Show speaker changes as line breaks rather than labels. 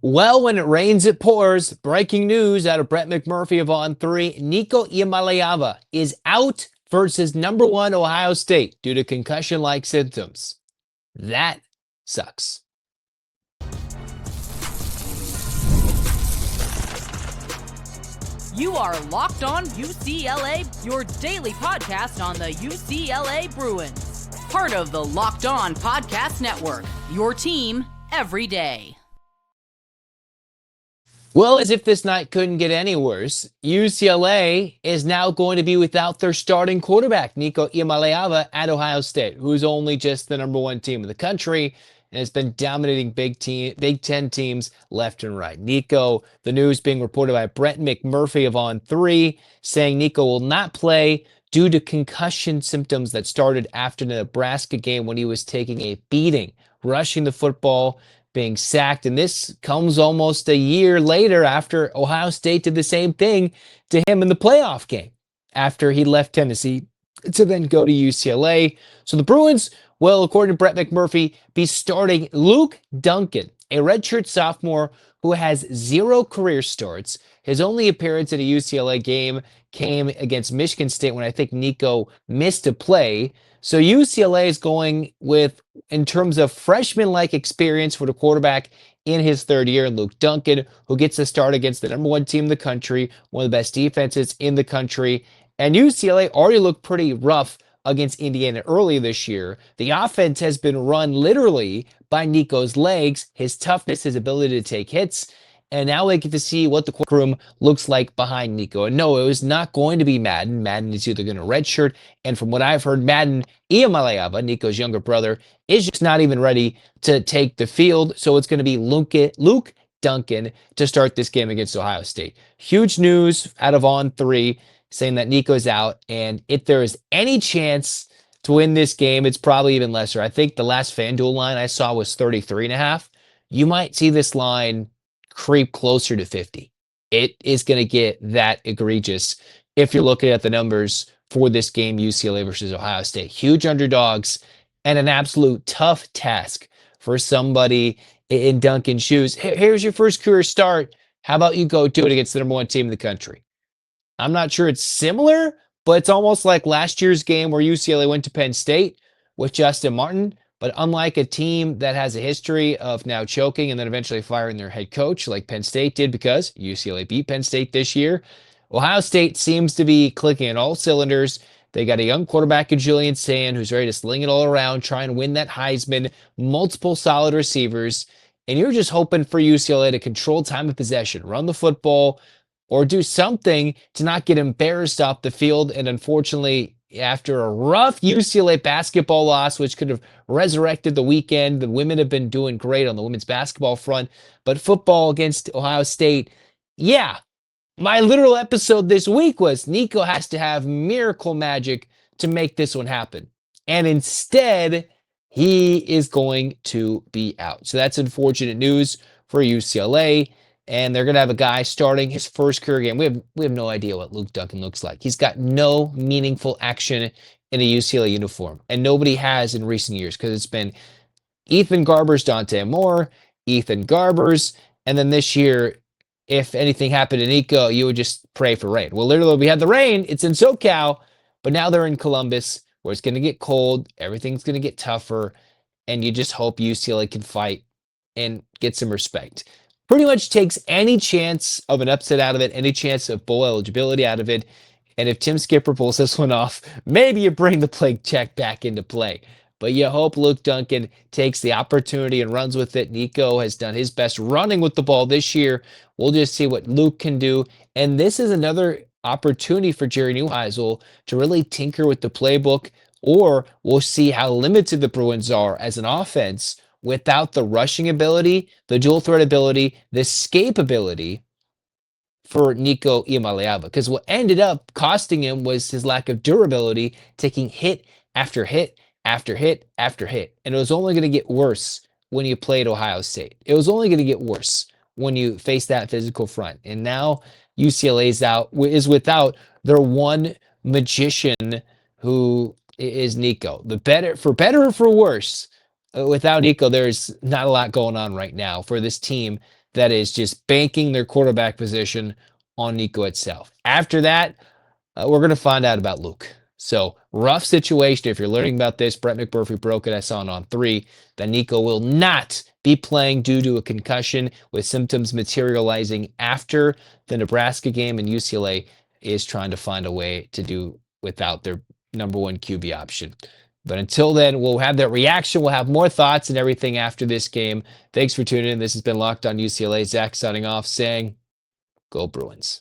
Well, when it rains, it pours. Breaking news out of Brett McMurphy of On3. Nico Iamaleava is out versus number one Ohio State due to concussion-like symptoms. That sucks.
You are Locked On UCLA, your daily podcast on the UCLA Bruins. Part of the Locked On Podcast Network, your team every day.
Well, as if this night couldn't get any worse, UCLA is now going to be without their starting quarterback, Nico Iamaleava, at Ohio State, who's only just the number one team in the country and has been dominating Big Ten teams left and right. Nico, the news being reported by Brett McMurphy of On3, saying Nico will not play due to concussion symptoms that started after the Nebraska game when he was taking a beating, rushing the football, being sacked. And this comes almost a year later after Ohio State did the same thing to him in the playoff game after he left Tennessee to then go to UCLA. So the Bruins, well, according to Brett McMurphy, be starting LUKE DUNCAN, a redshirt sophomore who has 0 career starts. His only appearance at a UCLA game came against Michigan State when I think Nico missed a play. So UCLA is going with, in terms of freshman-like experience for the quarterback in his third year, LUKE DUNCAN, who gets to start against the number one team in the country, one of the best defenses in the country. And UCLA already looked pretty rough against Indiana early this year. The offense has been run literally by Nico's legs, his toughness, his ability to take hits. And now they get to see what the room looks like behind Nico. And no, it was not going to be Madden. Madden is either going to redshirt. And from what I've heard, Madden Iamaleava, Nico's younger brother, is just not even ready to take the field. So it's going to be LUKE DUNCAN to start this game against Ohio State. Huge news out of On3 saying that Nico's out. And if there is any chance to win this game, it's probably even lesser. I think the last FanDuel line I saw was 33.5. You might see this line creep closer to 50. It is going to get that egregious if you're looking at the numbers for this game, UCLA versus Ohio State. Huge underdogs and an absolute tough task for somebody in Duncan's shoes. Here's your first career start. How about you go do it against the number one team in the country? I'm not sure it's similar, but it's almost like last year's game where UCLA went to Penn State with Justin Martin. But unlike a team that has a history of now choking and then eventually firing their head coach like Penn State did because UCLA beat Penn State this year, Ohio State seems to be clicking on all cylinders. They got a young quarterback in Julian Sand who's ready to sling it all around, try and win that Heisman, multiple solid receivers, and you're just hoping for UCLA to control time of possession, run the football, or do something to not get embarrassed off the field. And unfortunately, after a rough UCLA basketball loss, which could have resurrected the weekend, the women have been doing great on the women's basketball front. But football against Ohio State, yeah, my literal episode this week was Nico has to have miracle magic to make this one happen. And instead, he is going to be out. So that's unfortunate news for UCLA. And they're going to have a guy starting his first career game. We have no idea what LUKE DUNCAN looks like. He's got no meaningful action in a UCLA uniform. And nobody has in recent years because it's been Ethan Garber's Dante Moore, Ethan Garber's. And then this year, if anything happened to Nico, you would just pray for rain. Well, literally, we had the rain. It's in SoCal. But now they're in Columbus where it's going to get cold. Everything's going to get tougher. And you just hope UCLA can fight and get some respect. Pretty much takes any chance of an upset out of it, any chance of bowl eligibility out of it. And if Tim Skipper pulls this one off, maybe you bring the plague check back into play. But you hope LUKE DUNCAN takes the opportunity and runs with it. Nico has done his best running with the ball this year. We'll just see what Luke can do. And this is another opportunity for Jerry Neuheisel to really tinker with the playbook, or we'll see how limited the Bruins are as an offense without the rushing ability, the dual threat ability, the escape ability for Nico Iamaleava. Because what ended up costing him was his lack of durability, taking hit after hit after hit after hit. And it was only going to get worse when you played Ohio State. It was only going to get worse when you face that physical front. And now UCLA is without their one magician who is Nico. For better or for worse, without Nico, there's not a lot going on right now for this team that is just banking their quarterback position on Nico itself. After that, we're going to find out about Luke. So, rough situation. If you're learning about this, Brett McMurphy broke it. I saw it on 3 that Nico will not be playing due to a concussion with symptoms materializing after the Nebraska game, and UCLA is trying to find a way to do without their number 1 QB option. But until then, we'll have that reaction. We'll have more thoughts and everything after this game. Thanks for tuning in. This has been Locked on UCLA. Zach signing off saying, Go Bruins.